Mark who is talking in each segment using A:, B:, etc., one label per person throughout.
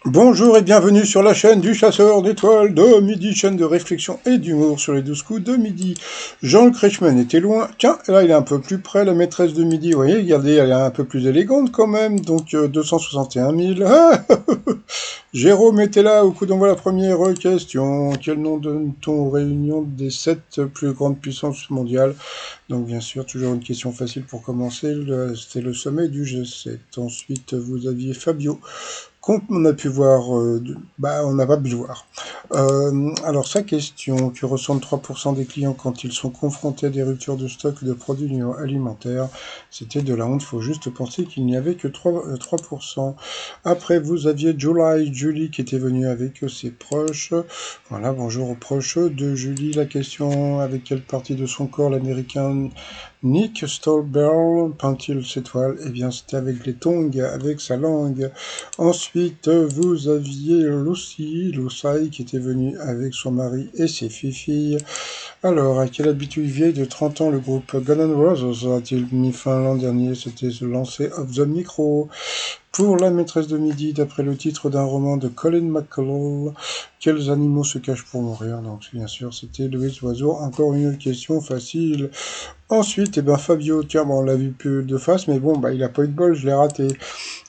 A: Bonjour et bienvenue sur la chaîne du chasseur d'étoiles de midi, chaîne de réflexion et d'humour sur les 12 coups de midi. Jean Kretschmann était loin, tiens, là il est un peu plus près, la maîtresse de midi, vous voyez, regardez, elle est un peu plus élégante quand même, donc 261 000. Ah Jérôme était là, au coup d'envoi la première question. Quel nom donne-t-on aux réunions des 7 plus grandes puissances mondiales? Donc bien sûr, toujours une question facile pour commencer, c'était le sommet du G7. Ensuite, vous aviez Fabio. Comme on a pu voir, on n'a pas pu le voir. Alors sa question, que ressentent 3% des clients quand ils sont confrontés à des ruptures de stock de produits alimentaires? C'était de la honte, faut juste penser qu'il n'y avait que 3%. Après, vous aviez Julie qui était venue avec ses proches. Voilà, bonjour aux proches de Julie. La question, avec quelle partie de son corps l'américain Nick Stolberg peint-il ses toiles? Eh bien, c'était avec les tongs, avec sa langue. Ensuite, vous aviez Lucy qui était venue avec son mari et ses filles. Alors, à quelle habitude vieille de 30 ans le groupe Guns N' Roses a-t-il mis fin l'an dernier? C'était The Lancer of the Micro. Pour la maîtresse de midi, d'après le titre d'un roman de Colin McCullough, quels animaux se cachent pour mourir? Donc, bien sûr, c'était Louis Oiseau. Encore une question facile. Ensuite, Fabio, tiens, bon, on l'a vu plus de face, mais bon, il a pas eu de bol, je l'ai raté.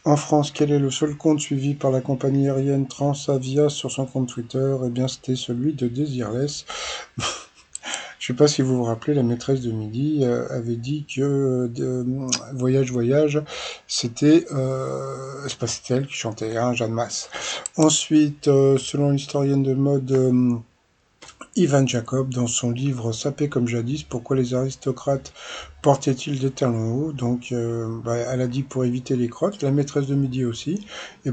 A: En France, quel est le seul compte suivi par la compagnie aérienne Transavia sur son compte Twitter? Eh bien, c'était celui de Desireless. Je sais pas si vous vous rappelez, la maîtresse de midi avait dit que Voyage, c'était c'est pas c'était elle qui chantait, hein, Jeanne Masse. Ensuite, selon l'historienne de mode Ivan Jacob, dans son livre Sapé comme jadis, pourquoi les aristocrates portaient-ils des talons hauts? Donc, elle a dit pour éviter les crottes. La maîtresse de midi aussi. Et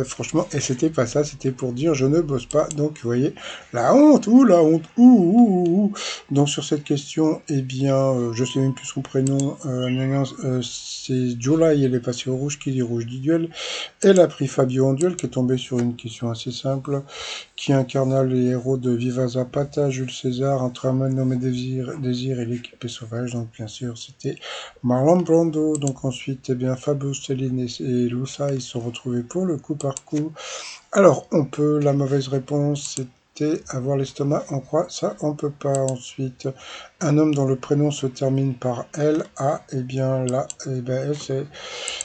A: franchement, et c'était pas ça, c'était pour dire je ne bosse pas. Donc, vous voyez, la honte, Donc, sur cette question, je sais même plus son prénom. C'est July, elle est passée au rouge, qui dit rouge dit duel. Elle a pris Fabio en duel, qui est tombé sur une question assez simple. Qui incarna les héros de Viva Zapata, Jules César, entre un nommé Désir et l'équipée sauvage. Donc bien sûr, c'était Marlon Brando. Donc ensuite, Fabio, Céline et Lusa, ils se sont retrouvés pour le coup par coup. Alors, la mauvaise réponse, c'était avoir l'estomac en croix. Ça, on peut pas. Ensuite, un homme dont le prénom se termine par L, A, elle,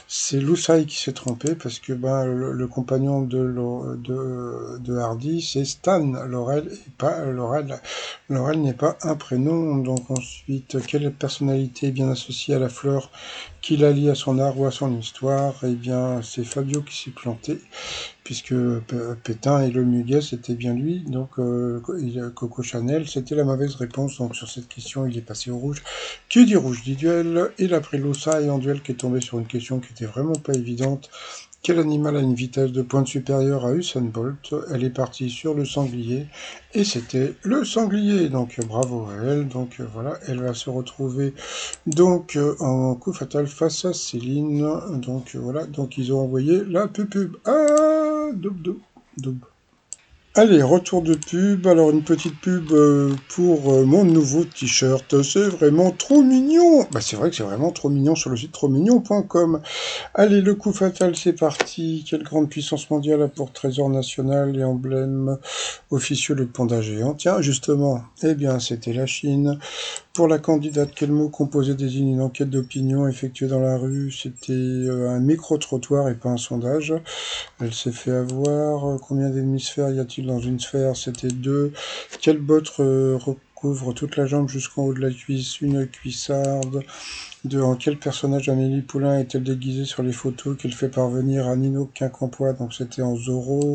A: c'est Loussaï qui s'est trompé parce que le compagnon de Hardy, c'est Stan Laurel et pas Laurel. Laurel n'est pas un prénom. Donc ensuite, quelle personnalité est bien associée à la fleur qui la lie à son art ou à son histoire? Eh bien, c'est Fabio qui s'est planté puisque Pétain et le muguet, c'était bien lui. Donc Coco Chanel, c'était la mauvaise réponse. Donc sur cette question, il est passé au rouge. Qui dit rouge dit duel. Il a pris l'Ossa et en duel qui est tombé sur une question qui était vraiment pas évidente. Quel animal a une vitesse de pointe supérieure à Usain Bolt? Elle est partie sur le sanglier et c'était le sanglier. Donc bravo à elle. Donc voilà, elle va se retrouver donc en coup fatal face à Céline. Donc voilà, donc ils ont envoyé la pub. Ah, doub doub doub. Allez, retour de pub. Alors, une petite pub pour mon nouveau t-shirt. C'est vraiment trop mignon. C'est vrai que c'est vraiment trop mignon sur le site trotsmignon.com. Allez, le coup fatal, c'est parti. Quelle grande puissance mondiale a pour trésor national et emblème officieux le panda géant? Tiens, justement, c'était la Chine. Pour la candidate, quel mot composé désigne une enquête d'opinion effectuée dans la rue? C'était un micro-trottoir et pas un sondage. Elle s'est fait avoir. Combien d'hémisphères y a-t-il dans une sphère? C'était 2. Quelle botte recouvre toute la jambe jusqu'en haut de la cuisse? Une cuissarde. 2. En quel personnage Amélie Poulain est-elle déguisée sur les photos qu'elle fait parvenir à Nino Quincampoix? Donc c'était en Zorro.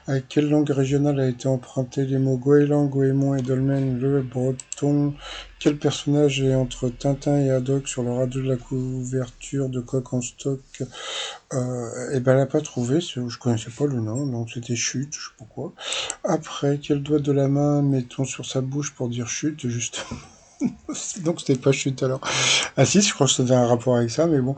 A: Avec quelle langue régionale a été emprunté les mots goéland, goémon et dolmen le breton? Quel personnage est entre Tintin et Haddock sur le radeau de la couverture de Coq en stock? Elle n'a pas trouvé, je connaissais pas le nom, donc c'était chute, je sais pas quoi. Après, quel doigt de la main mettons sur sa bouche pour dire chute, justement? Donc c'était pas chute alors. Ah si, je crois que c'était un rapport avec ça, mais bon.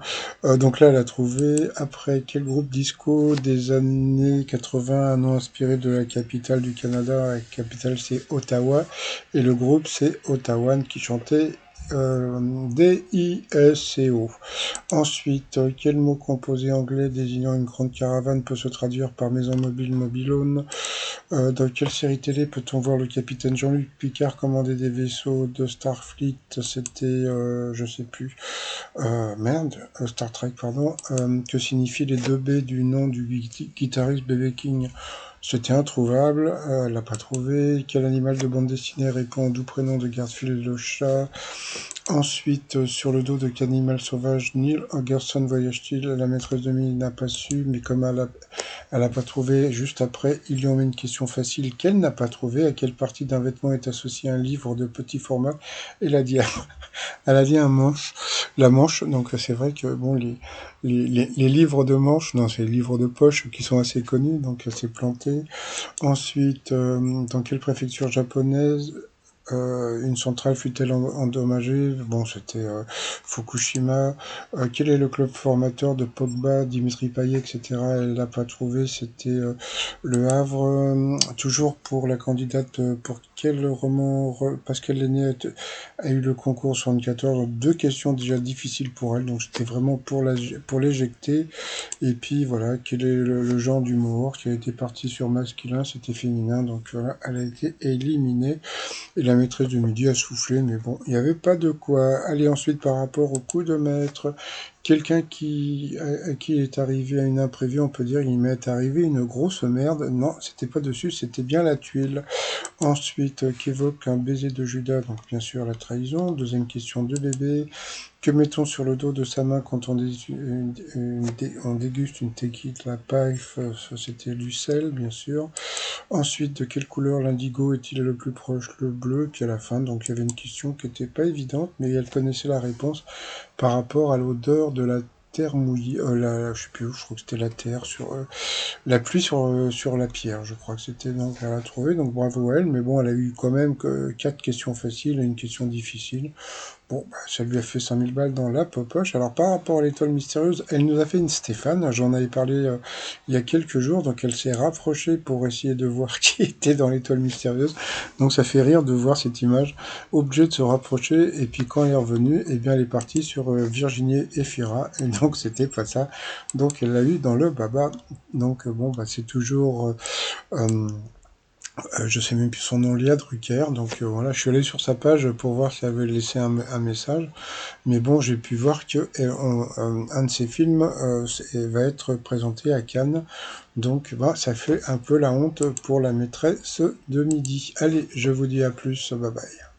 A: Donc là, elle a trouvé. Après, quel groupe disco des années 80 a nom inspiré de la capitale du Canada? La capitale, c'est Ottawa. Et le groupe, c'est Ottawan qui chantait D-I-S-C-O. Ensuite, quel mot composé anglais désignant une grande caravane peut se traduire par maison mobile, mobilhome? Dans quelle série télé peut-on voir le capitaine Jean-Luc Picard commander des vaisseaux de Starfleet? C'était, je sais plus, Star Trek, pardon. Que signifient les deux B du nom du guitariste B.B. King? C'était introuvable, elle l'a pas trouvé. Quel animal de bande dessinée répond au doux prénom de Garfield le chat? Ensuite, sur le dos de quel animal sauvage Neil Holgersson voyage-t-il? La maîtresse de mine n'a pas su, mais comme elle a pas trouvé juste après, il lui en met une question facile qu'elle n'a pas trouvée. À quelle partie d'un vêtement est associé un livre de petit format? Elle a dit, elle a dit un manche, la manche. Donc c'est vrai que bon, les livres de manche, non, c'est les livres de poche qui sont assez connus, donc elle s'est plantée. Ensuite, dans quelle préfecture japonaise une centrale fut-elle endommagée? Bon, c'était Fukushima. Quel est le club formateur de Pogba, Dimitri Payet, etc.? Elle l'a pas trouvé. C'était Le Havre. Toujours pour la candidate, pour quel roman Pascal Lenné a eu le concours 74? Deux questions déjà difficiles pour elle, donc c'était vraiment pour l'éjecter. Et puis voilà, quel est le genre d'humour qui a été parti sur masculin? C'était féminin, donc voilà, elle a été éliminée. Et la maîtresse de midi a soufflé, mais bon, il n'y avait pas de quoi. Allez, ensuite, par rapport au coup de maître, quelqu'un à qui est arrivé à une imprévue, on peut dire, il m'est arrivé une grosse merde. Non, c'était pas dessus, c'était bien la tuile. Ensuite, qu'évoque un baiser de Judas? Donc, bien sûr, la trahison. Deuxième question de bébé. Que met-on sur le dos de sa main quand on déguste une tequila pipe? Ça, c'était du sel, bien sûr. Ensuite, de quelle couleur l'indigo est-il le plus proche? Le bleu. Puis à la fin, donc il y avait une question qui n'était pas évidente, mais elle connaissait la réponse par rapport à l'odeur de la terre mouillée. Je sais plus où, je crois que c'était la terre sur la pluie sur la pierre. Je crois que c'était, donc elle a trouvé. Donc bravo à elle, mais bon, elle a eu quand même que 4 questions faciles et une question difficile. Bon, bah, ça lui a fait 5000 balles dans la poche. Alors, par rapport à l'étoile mystérieuse, elle nous a fait une Stéphane. J'en avais parlé il y a quelques jours. Donc, elle s'est rapprochée pour essayer de voir qui était dans l'étoile mystérieuse. Donc, ça fait rire de voir cette image. Obligée de se rapprocher. Et puis, quand elle est revenue, eh bien, elle est partie sur Virginie Efira. Et donc, c'était pas ça. Donc, elle l'a eu dans le baba. Donc, bon, bah, c'est toujours... je sais même plus son nom, Léa Drucker. Donc voilà, je suis allé sur sa page pour voir si elle avait laissé un message. Mais bon, j'ai pu voir que un de ses films va être présenté à Cannes. Donc bah, ça fait un peu la honte pour la maîtresse de midi. Allez, je vous dis à plus. Bye bye.